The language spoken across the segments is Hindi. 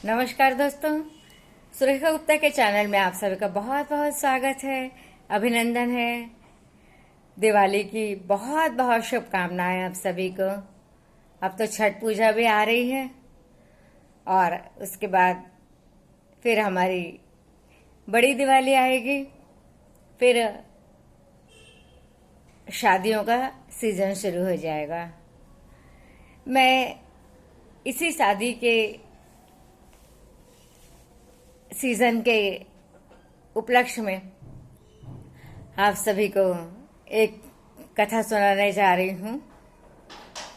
नमस्कार दोस्तों, सुरेखा गुप्ता के चैनल में आप सभी का बहुत बहुत स्वागत है। अभिनंदन है। दिवाली की बहुत बहुत शुभकामनाएं आप सभी को। अब तो छठ पूजा भी आ रही है और उसके बाद फिर हमारी बड़ी दिवाली आएगी। फिर शादियों का सीजन शुरू हो जाएगा। मैं इसी शादी के सीजन के उपलक्ष्य में आप सभी को एक कथा सुनाने जा रही हूँ।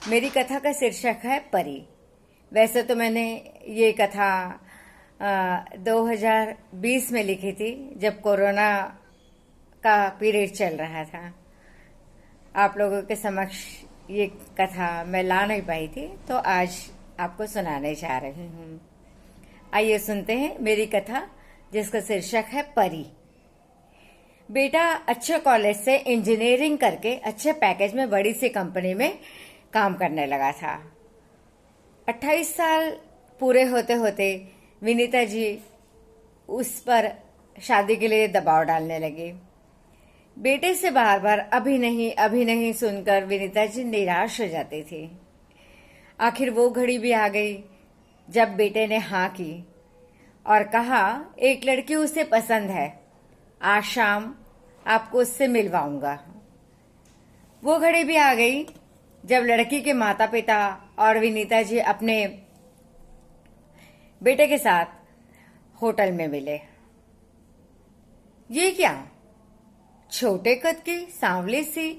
मेरी कथा का शीर्षक है परी। वैसे तो मैंने ये कथा 2020 में लिखी थी, जब कोरोना का पीरियड चल रहा था। आप लोगों के समक्ष ये कथा मैं ला नहीं पाई थी, तो आज आपको सुनाने जा रही हूँ। आइए सुनते हैं मेरी कथा, जिसका शीर्षक है परी। बेटा अच्छे कॉलेज से इंजीनियरिंग करके अच्छे पैकेज में बड़ी सी कंपनी में काम करने लगा था। 28 साल पूरे होते होते विनीता जी उस पर शादी के लिए दबाव डालने लगी। बेटे से बार बार अभी नहीं सुनकर विनीता जी निराश हो जाती थी। आखिर वो घड़ी भी आ गई जब बेटे ने हाँ की और कहा, एक लड़की उसे पसंद है, आज शाम आपको उससे मिलवाऊंगा। वो घड़ी भी आ गई जब लड़की के माता पिता और विनीता जी अपने बेटे के साथ होटल में मिले। ये क्या, छोटे कद की सांवली सी?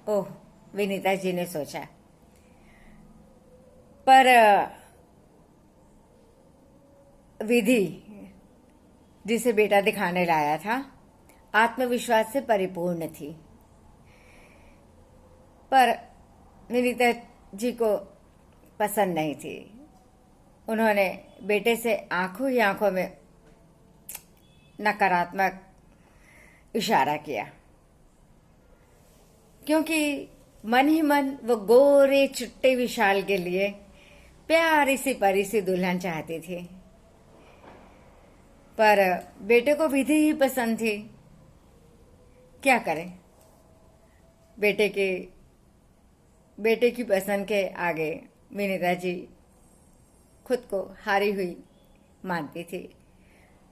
ओह, विनीता जी ने सोचा। पर विधि, जिसे बेटा दिखाने लाया था, आत्मविश्वास से परिपूर्ण थी। पर विनीता जी को पसंद नहीं थी। उन्होंने बेटे से आंखों ही आंखों में नकारात्मक इशारा किया, क्योंकि मन ही मन वो गोरे चिट्टे विशाल के लिए प्यारी सी परी सी दुल्हन चाहती थी। पर बेटे को विधि ही पसंद थी। क्या करें, बेटे की पसंद के आगे विनीता जी खुद को हारी हुई मानती थी।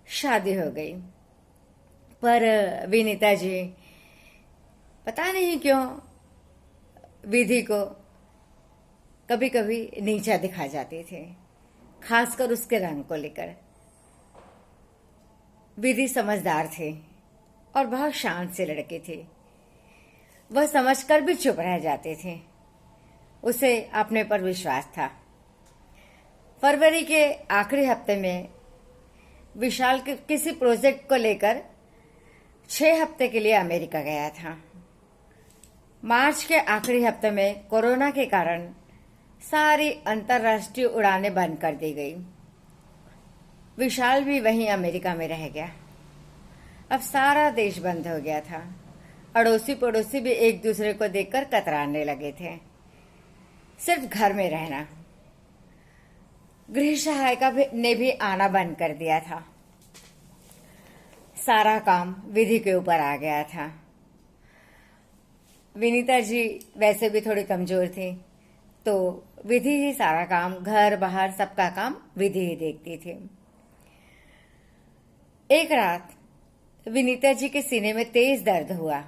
शादी हो गई, पर विनीता जी पता नहीं क्यों विधि को कभी कभी नीचा दिखा जाती थी, खासकर उसके रंग को लेकर। विधि समझदार थी और बहुत शांत से लड़की थी। वह समझकर भी चुप रह जाती थी। उसे अपने पर विश्वास था। फरवरी के आखिरी हफ्ते में विशाल किसी प्रोजेक्ट को लेकर 6 हफ्ते के लिए अमेरिका गया था। मार्च के आखिरी हफ्ते में कोरोना के कारण सारी अंतर्राष्ट्रीय उड़ानें बंद कर दी गई। विशाल भी वहीं अमेरिका में रह गया। अब सारा देश बंद हो गया था। अड़ोसी पड़ोसी भी एक दूसरे को देखकर कतराने लगे थे। सिर्फ घर में रहना। गृह सहायिका ने भी आना बंद कर दिया था। सारा काम विधि के ऊपर आ गया था। विनीता जी वैसे भी थोड़ी कमजोर थी, तो विधि ही सारा काम, घर बाहर सबका काम विधि ही देखती थी। एक रात विनीता जी के सीने में तेज दर्द हुआ,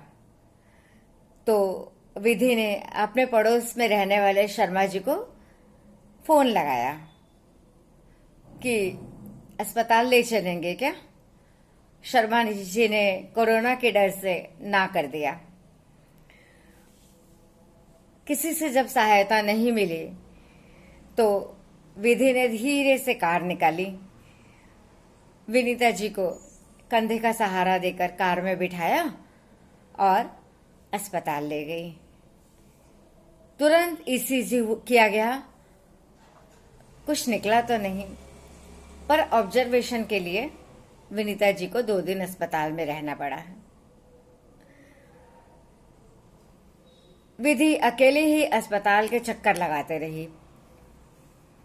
तो विधि ने अपने पड़ोस में रहने वाले शर्मा जी को फोन लगाया कि अस्पताल ले चलेंगे क्या। शर्मा जी ने कोरोना के डर से ना कर दिया। किसी से जब सहायता नहीं मिली तो विधि ने धीरे से कार निकाली, विनीता जी को कंधे का सहारा देकर कार में बिठाया और अस्पताल ले गई। तुरंत ईसीजी किया गया। कुछ निकला तो नहीं, पर ऑब्जर्वेशन के लिए विनीता जी को 2 दिन अस्पताल में रहना पड़ा। विधि अकेले ही अस्पताल के चक्कर लगाते रही,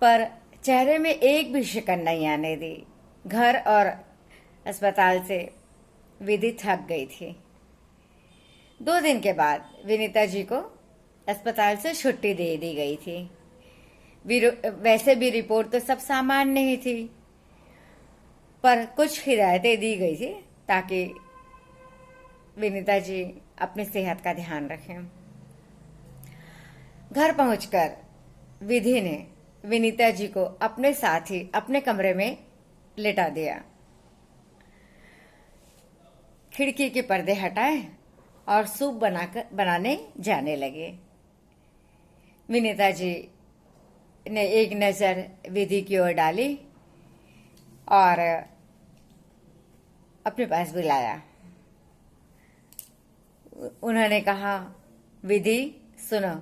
पर चेहरे में एक भी शिकन नहीं आने दी। घर और अस्पताल से विधि थक गई थी। 2 दिन के बाद विनीता जी को अस्पताल से छुट्टी दे दी गई थी। वैसे भी रिपोर्ट तो सब सामान्य ही थी, पर कुछ हिदायतें दी गई थी ताकि विनीता जी अपनी सेहत का ध्यान रखें। घर पहुंचकर विधि ने विनीता जी को अपने साथ ही अपने कमरे में लेटा दिया। खिड़की के पर्दे हटाए और सूप बनाने जाने लगे। विनीता जी ने एक नजर विधि की ओर डाली और अपने पास बुलाया। उन्होंने कहा, विधि सुनो,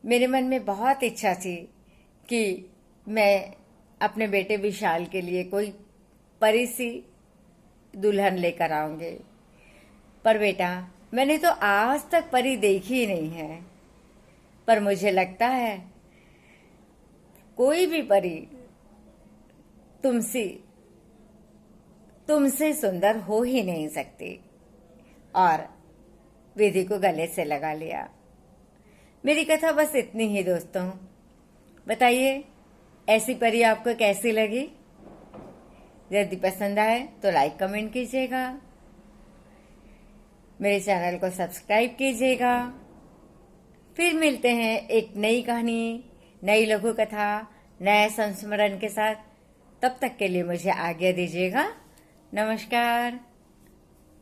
मेरे मन में बहुत इच्छा थी कि मैं अपने बेटे विशाल के लिए कोई परी सी दुल्हन लेकर आऊंगी, पर बेटा मैंने तो आज तक परी देखी ही नहीं है। पर मुझे लगता है कोई भी परी तुमसे सुंदर हो ही नहीं सकती। और विधि को गले से लगा लिया। मेरी कथा बस इतनी ही दोस्तों। बताइए ऐसी परी आपको कैसी लगी? यदि पसंद आए तो लाइक कमेंट कीजिएगा, मेरे चैनल को सब्सक्राइब कीजिएगा। फिर मिलते हैं एक नई कहानी, नई लघु कथा, नए संस्मरण के साथ। तब तक के लिए मुझे आज्ञा दीजिएगा। नमस्कार।